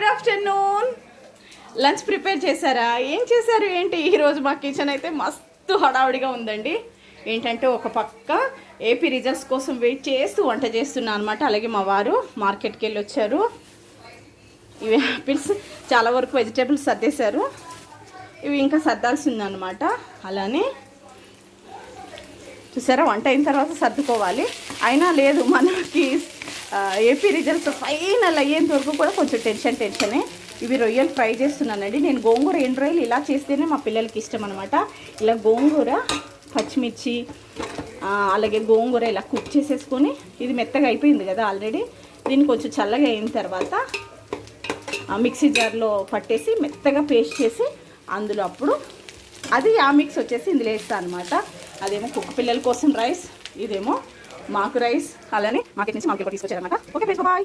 Afternoon. Lunch prepare చేశారా? ఏం చేశారు ఏంటి? ఈరోజు మా కిచెన్ అయితే మస్తు హడావుడిగా ఉందండి. ఏంటంటే ఒక పక్క ఏపీ రిజల్ట్స్ కోసం వెయిట్ చేస్తూ వంట చేస్తున్నాను అనమాట. అలాగే మా వారు మార్కెట్కి వెళ్ళి వచ్చారు. ఇవి యాపిల్స్, చాలా వరకు వెజిటేబుల్స్ సర్దేశారు. ఇవి ఇంకా సర్దాల్సి ఉందన్నమాట. అలానే చూసారా, వంట అయిన తర్వాత సర్దుకోవాలి. అయినా లేదు, మనకి ఏపీ రిజల్ట్స్ ఫైనల్ అయ్యేంత వరకు కూడా కొంచెం టెన్షనే. ఇవి రొయ్యలు ఫ్రై చేస్తున్నానండి. నేను గోంగూర ఎండు రొయ్యలు ఇలా చేస్తేనే మా పిల్లలకి ఇష్టం అనమాట. ఇలా గోంగూర, పచ్చిమిర్చి, అలాగే గోంగూర ఇలా కుక్ చేసేసుకొని, ఇది మెత్తగా అయిపోయింది కదా ఆల్రెడీ. దీన్ని కొంచెం చల్లగా అయిన తర్వాత మిక్సీ జార్లో పట్టేసి మెత్తగా పేస్ట్ చేసి అందులో అప్పుడు అది ఆ మిక్స్ వచ్చేసి ఇందులో వేస్తాను అనమాట. అదేమో కుక్క పిల్లల కోసం రైస్, ఇదేమో మాకు రైస్. అలానే మార్కెట్ నుంచి మాకు తీసుకొచ్చారనమాట. Okay friends, bye.